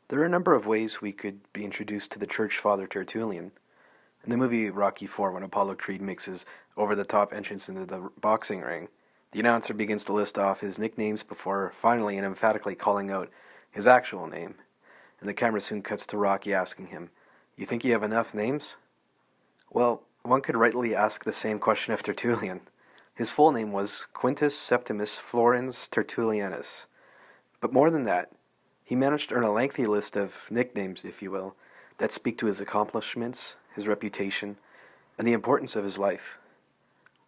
There are a number of ways we could be introduced to the church father Tertullian. In the movie Rocky IV, when Apollo Creed makes his over-the-top entrance into the boxing ring, the announcer begins to list off his nicknames before finally and emphatically calling out his actual name. And the camera soon cuts to Rocky asking him, "You think you have enough names?" Well, one could rightly ask the same question of Tertullian. His full name was Quintus Septimus Florens Tertullianus. But more than that, he managed to earn a lengthy list of nicknames, if you will, that speak to his accomplishments, his reputation, and the importance of his life.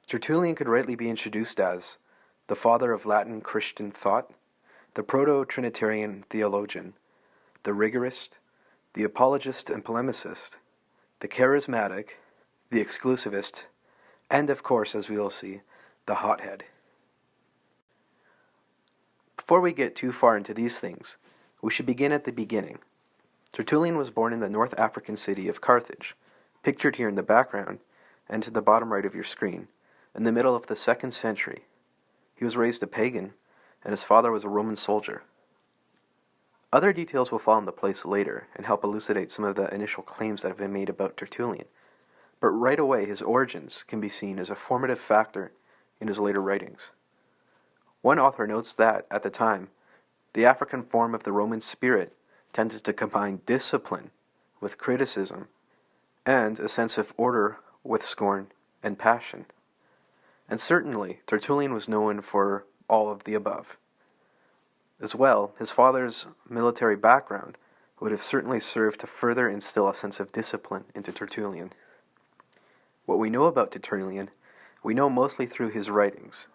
Tertullian could rightly be introduced as the father of Latin Christian thought, the proto-Trinitarian theologian, the rigorist, the apologist and polemicist, the charismatic, the exclusivist, and of course, as we will see, the hothead. Before we get too far into these things, we should begin at the beginning. Tertullian was born in the North African city of Carthage, pictured here in the background and to the bottom right of your screen, in the middle of the 2nd century. He was raised a pagan, and his father was a Roman soldier. Other details will fall into place later and help elucidate some of the initial claims that have been made about Tertullian, but right away his origins can be seen as a formative factor in his later writings. One author notes that, at the time, the African form of the Roman spirit tended to combine discipline with criticism and a sense of order with scorn and passion. And certainly, Tertullian was known for all of the above. As well, his father's military background would have certainly served to further instill a sense of discipline into Tertullian. What we know about Tertullian, we know mostly through his writings,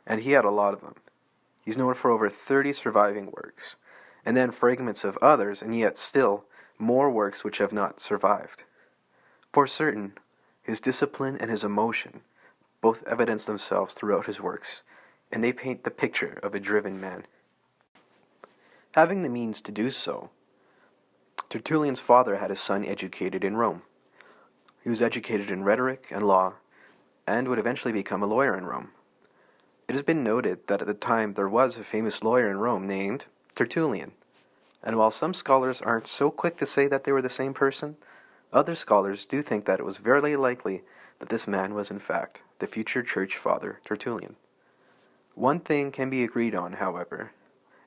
and he had a lot of them. He's known for over 30 surviving works, and then fragments of others, and yet still more works which have not survived. For certain, his discipline and his emotion both evidence themselves throughout his works, and they paint the picture of a driven man. Having the means to do so, Tertullian's father had his son educated in Rome. He was educated in rhetoric and law, and would eventually become a lawyer in Rome. It has been noted that at the time there was a famous lawyer in Rome named Tertullian, and while some scholars aren't so quick to say that they were the same person, other scholars do think that it was very likely that this man was in fact the future church father Tertullian. One thing can be agreed on, however,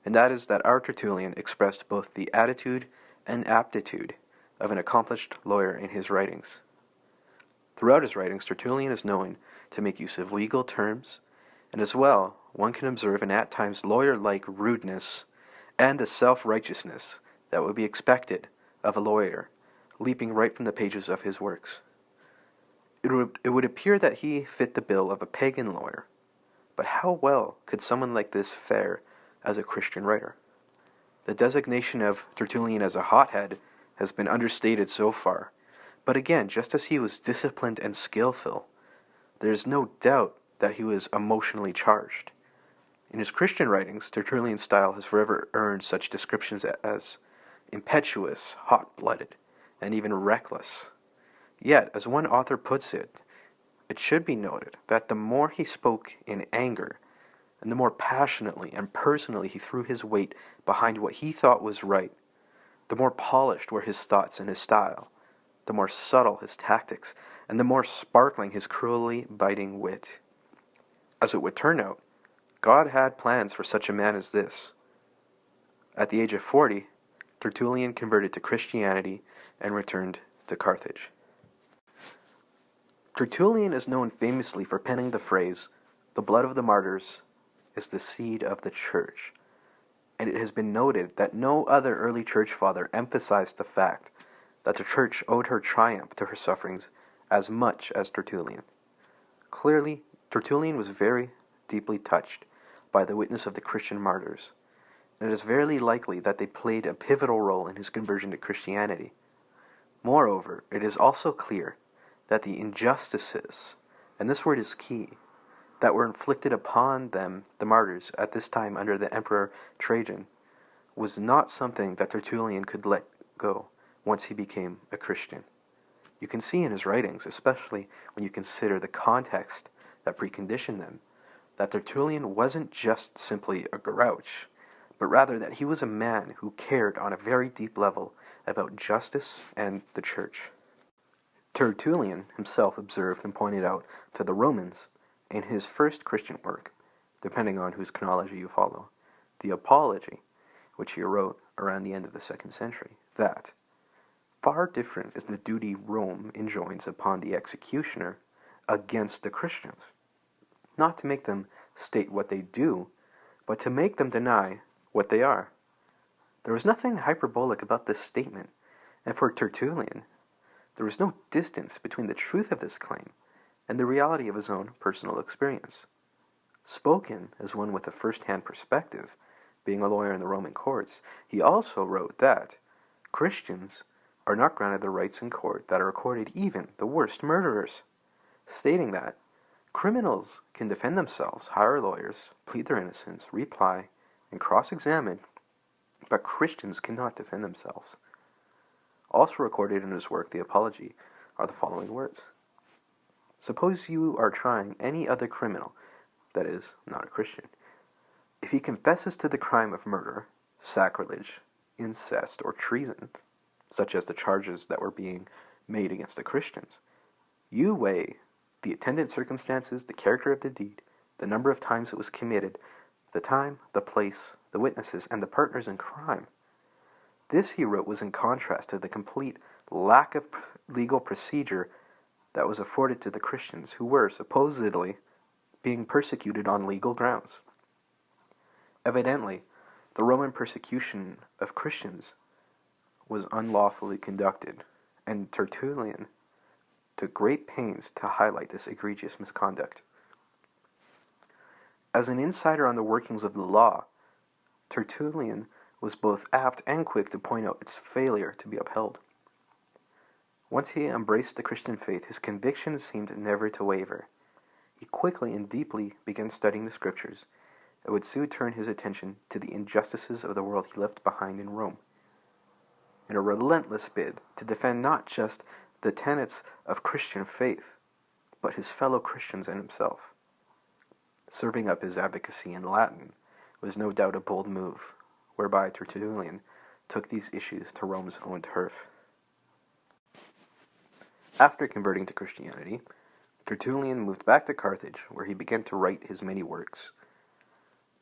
and that is that our Tertullian expressed both the attitude and aptitude of an accomplished lawyer in his writings. Throughout his writings, Tertullian is known to make use of legal terms, and as well, one can observe an at times lawyer-like rudeness and the self-righteousness that would be expected of a lawyer, leaping right from the pages of his works. It would appear that he fit the bill of a pagan lawyer, but how well could someone like this fare as a Christian writer? The designation of Tertullian as a hothead has been understated so far, but again, just as he was disciplined and skillful, there is no doubt that he was emotionally charged. In his Christian writings, Tertullian's style has forever earned such descriptions as impetuous, hot-blooded, and even reckless. Yet, as one author puts it, it should be noted that the more he spoke in anger, and the more passionately and personally he threw his weight behind what he thought was right, the more polished were his thoughts and his style, the more subtle his tactics, and the more sparkling his cruelly biting wit. As it would turn out, God had plans for such a man as this. At the age of 40, Tertullian converted to Christianity and returned to Carthage. Tertullian is known famously for penning the phrase, "The blood of the martyrs is the seed of the church," and it has been noted that no other early church father emphasized the fact that the church owed her triumph to her sufferings as much as Tertullian. Clearly, Tertullian was very deeply touched by the witness of the Christian martyrs, and it is very likely that they played a pivotal role in his conversion to Christianity. Moreover, it is also clear that the injustices, and this word is key, that were inflicted upon them, the martyrs, at this time under the Emperor Trajan, was not something that Tertullian could let go once he became a Christian. You can see in his writings, especially when you consider the context that preconditioned them, that Tertullian wasn't just simply a grouch, but rather that he was a man who cared on a very deep level about justice and the church. Tertullian himself observed and pointed out to the Romans in his first Christian work, depending on whose chronology you follow, the Apology, which he wrote around the end of the 2nd century, that far different is the duty Rome enjoins upon the executioner against the Christians, not to make them state what they do, but to make them deny what they are. There was nothing hyperbolic about this statement, and for Tertullian, there was no distance between the truth of this claim and the reality of his own personal experience. Spoken as one with a first-hand perspective, being a lawyer in the Roman courts, he also wrote that Christians are not granted the rights in court that are accorded even the worst murderers, stating that criminals can defend themselves, hire lawyers, plead their innocence, reply, and cross-examine, but Christians cannot defend themselves. Also recorded in his work, The Apology, are the following words. Suppose you are trying any other criminal, that is, not a Christian. If he confesses to the crime of murder, sacrilege, incest, or treason, such as the charges that were being made against the Christians, you weigh the attendant circumstances, the character of the deed, the number of times it was committed, the time, the place, the witnesses, and the partners in crime. This, he wrote, was in contrast to the complete lack of legal procedure that was afforded to the Christians, who were, supposedly, being persecuted on legal grounds. Evidently, the Roman persecution of Christians was unlawfully conducted, and Tertullian took great pains to highlight this egregious misconduct. As an insider on the workings of the law, Tertullian was both apt and quick to point out its failure to be upheld. Once he embraced the Christian faith, his convictions seemed never to waver. He quickly and deeply began studying the Scriptures, and would soon turn his attention to the injustices of the world he left behind in Rome, in a relentless bid to defend not just the tenets of Christian faith, but his fellow Christians and himself. Serving up his advocacy in Latin was no doubt a bold move, whereby Tertullian took these issues to Rome's own turf. After converting to Christianity, Tertullian moved back to Carthage, where he began to write his many works.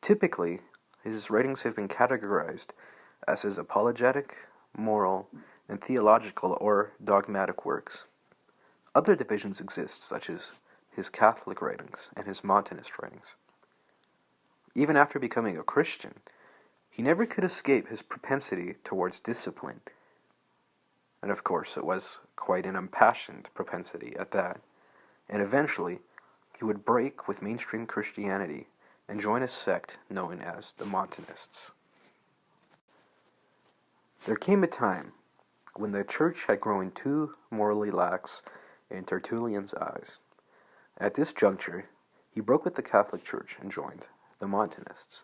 Typically, his writings have been categorized as his apologetic, moral, and theological or dogmatic works. Other divisions exist, such as his Catholic writings and his Montanist writings. Even after becoming a Christian, he never could escape his propensity towards discipline. And of course, it was quite an impassioned propensity at that. And eventually, he would break with mainstream Christianity and join a sect known as the Montanists. There came a time when the church had grown too morally lax in Tertullian's eyes. At this juncture, he broke with the Catholic Church and joined the Montanists.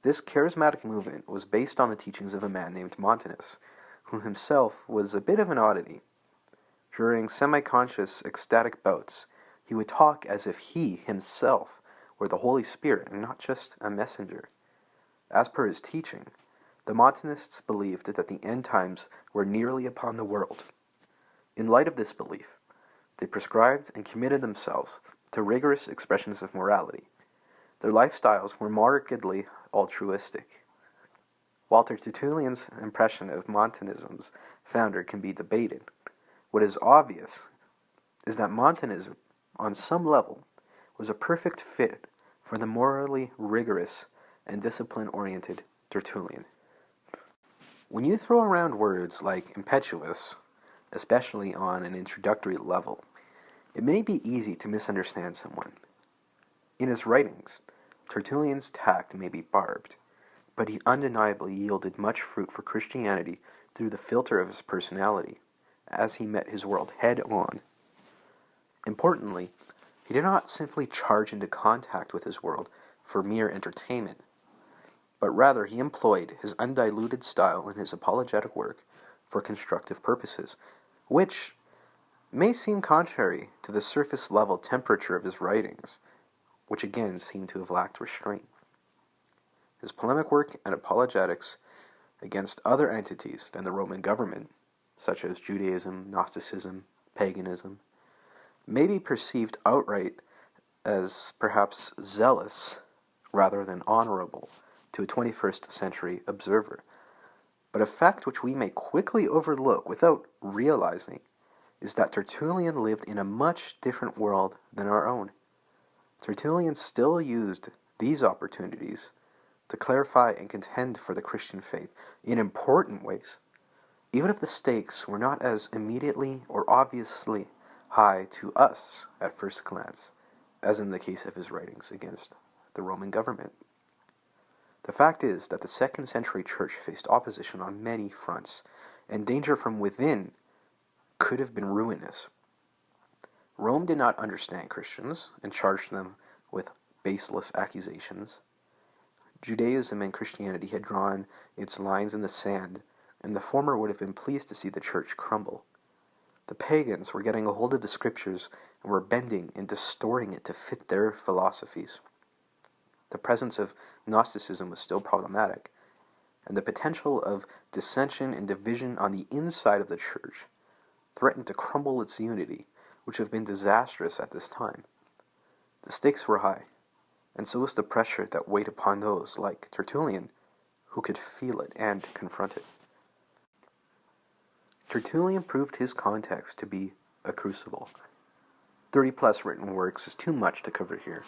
This charismatic movement was based on the teachings of a man named Montanus, who himself was a bit of an oddity. During semi-conscious, ecstatic bouts, he would talk as if he, himself, were the Holy Spirit and not just a messenger. As per his teaching, the Montanists believed that the end times were nearly upon the world. In light of this belief, they prescribed and committed themselves to rigorous expressions of morality. Their lifestyles were markedly altruistic. Walter Tertullian's impression of Montanism's founder can be debated. What is obvious is that Montanism, on some level, was a perfect fit for the morally rigorous and discipline-oriented Tertullian. When you throw around words like impetuous, especially on an introductory level, it may be easy to misunderstand someone. In his writings, Tertullian's tact may be barbed, but he undeniably yielded much fruit for Christianity through the filter of his personality, as he met his world head-on. Importantly, he did not simply charge into contact with his world for mere entertainment, but rather he employed his undiluted style in his apologetic work for constructive purposes, which may seem contrary to the surface-level temperature of his writings, which again seem to have lacked restraint. his polemic work and apologetics against other entities than the Roman government, such as Judaism, Gnosticism, paganism, may be perceived outright as perhaps zealous rather than honorable to a 21st century observer. But a fact which we may quickly overlook without realizing is that Tertullian lived in a much different world than our own. Tertullian still used these opportunities to clarify and contend for the Christian faith in important ways, even if the stakes were not as immediately or obviously high to us at first glance, as in the case of his writings against the Roman government. The fact is that the 2nd century church faced opposition on many fronts, and danger from within could have been ruinous. Rome did not understand Christians and charged them with baseless accusations. Judaism and Christianity had drawn its lines in the sand, and the former would have been pleased to see the church crumble. The pagans were getting a hold of the scriptures and were bending and distorting it to fit their philosophies. The presence of Gnosticism was still problematic, and the potential of dissension and division on the inside of the church threatened to crumble its unity, which had been disastrous at this time. The stakes were high, and so was the pressure that weighed upon those, like Tertullian, who could feel it and confront it. Tertullian proved his context to be a crucible. 30-plus written works is too much to cover here,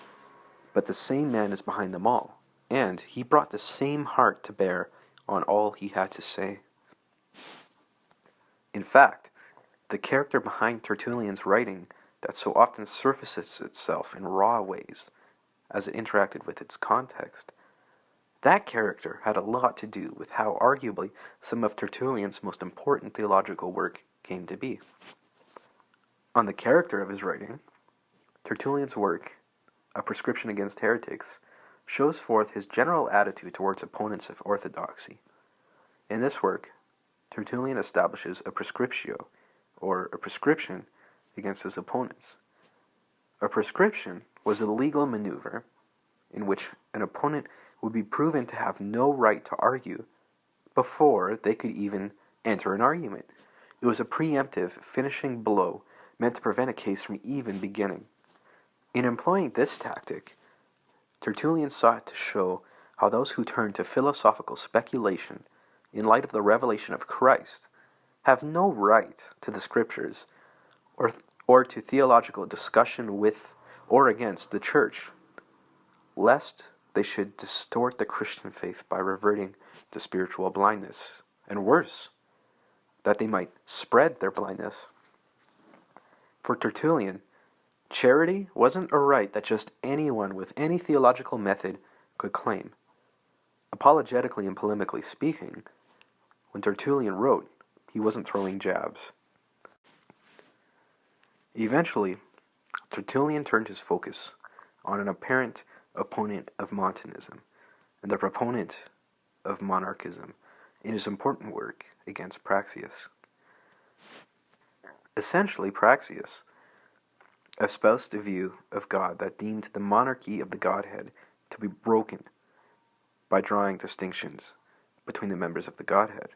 but the same man is behind them all, and he brought the same heart to bear on all he had to say. In fact, the character behind Tertullian's writing that so often surfaces itself in raw ways as it interacted with its context, that character had a lot to do with how arguably some of Tertullian's most important theological work came to be. On the character of his writing, Tertullian's work, A Prescription Against Heretics, shows forth his general attitude towards opponents of orthodoxy. In this work, Tertullian establishes a prescriptio, or a prescription, against his opponents. A prescription was a legal maneuver in which an opponent would be proven to have no right to argue before they could even enter an argument. It was a preemptive, finishing blow meant to prevent a case from even beginning. In employing this tactic, Tertullian sought to show how those who turn to philosophical speculation in light of the revelation of Christ have no right to the Scriptures or to theological discussion with or against the Church, lest they should distort the Christian faith by reverting to spiritual blindness, and worse, that they might spread their blindness. For Tertullian, charity wasn't a right that just anyone with any theological method could claim. Apologetically and polemically speaking, when Tertullian wrote, he wasn't throwing jabs. Eventually, Tertullian turned his focus on an apparent opponent of Montanism and the proponent of monarchism in his important work against Praxeas. Essentially, Praxeas espoused a view of God that deemed the monarchy of the Godhead to be broken by drawing distinctions between the members of the Godhead,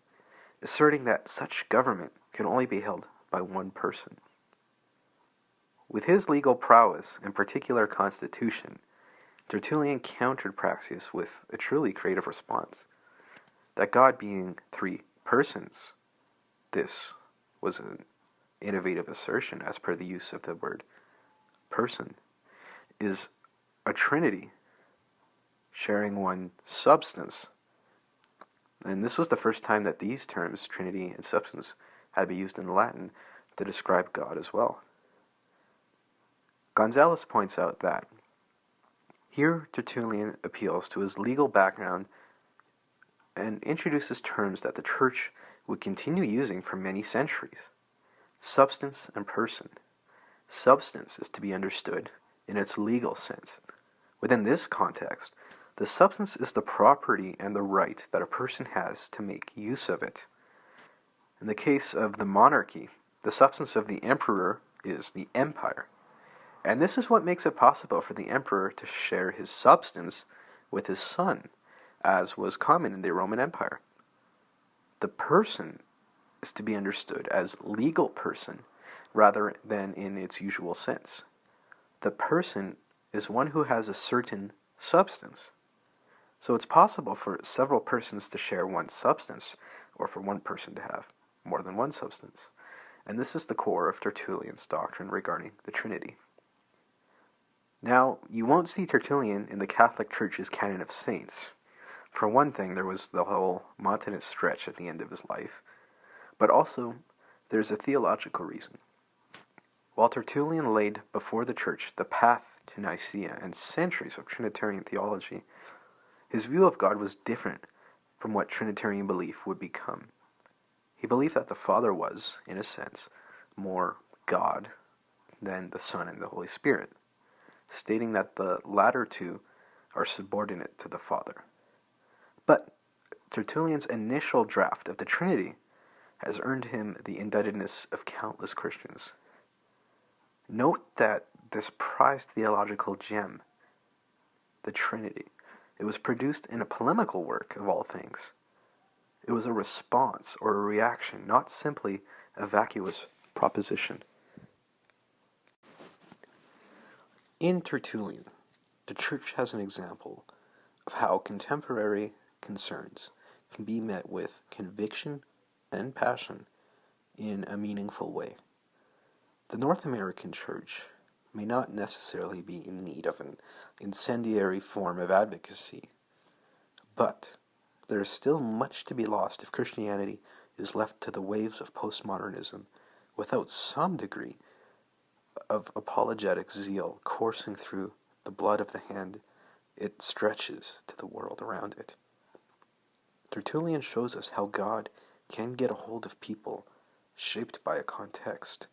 asserting that such government can only be held by one person. With his legal prowess and particular constitution, Tertullian countered Praxeas with a truly creative response, that God being three persons. This was an innovative assertion as per the use of the word person, is a trinity sharing one substance. And this was the first time that these terms, Trinity and substance, had been used in Latin to describe God as well. Gonzalez points out that here Tertullian appeals to his legal background and introduces terms that the Church would continue using for many centuries: substance and person. Substance is to be understood in its legal sense. Within this context, the substance is the property and the right that a person has to make use of it. In the case of the monarchy, the substance of the emperor is the empire. And this is what makes it possible for the emperor to share his substance with his son, as was common in the Roman Empire. The person is to be understood as legal person rather than in its usual sense. The person is one who has a certain substance. So it's possible for several persons to share one substance, or for one person to have more than one substance. And this is the core of Tertullian's doctrine regarding the Trinity. Now, you won't see Tertullian in the Catholic Church's canon of saints. For one thing, there was the whole Montanist stretch at the end of his life, but also there's a theological reason. While Tertullian laid before the Church the path to Nicaea and centuries of Trinitarian theology, his view of God was different from what Trinitarian belief would become. He believed that the Father was, in a sense, more God than the Son and the Holy Spirit, stating that the latter two are subordinate to the Father. But Tertullian's initial draft of the Trinity has earned him the indebtedness of countless Christians. Note that this prized theological gem, the Trinity, it was produced in a polemical work of all things. It was a response or a reaction, not simply a vacuous proposition. In Tertullian, the Church has an example of how contemporary concerns can be met with conviction and passion in a meaningful way. The North American Church may not necessarily be in need of an incendiary form of advocacy, but there is still much to be lost if Christianity is left to the waves of postmodernism without some degree of apologetic zeal coursing through the blood of the hand it stretches to the world around it. Tertullian shows us how God can get a hold of people shaped by a context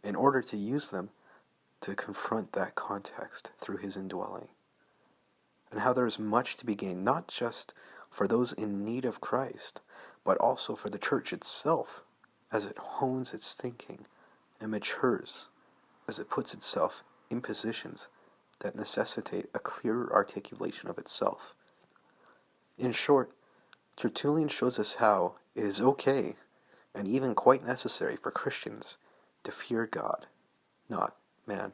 in order to use them to confront that context through his indwelling, and how there is much to be gained not just for those in need of Christ, but also for the Church itself as it hones its thinking and matures as it puts itself in positions that necessitate a clearer articulation of itself. In short, Tertullian shows us how it is okay and even quite necessary for Christians to fear God, not man.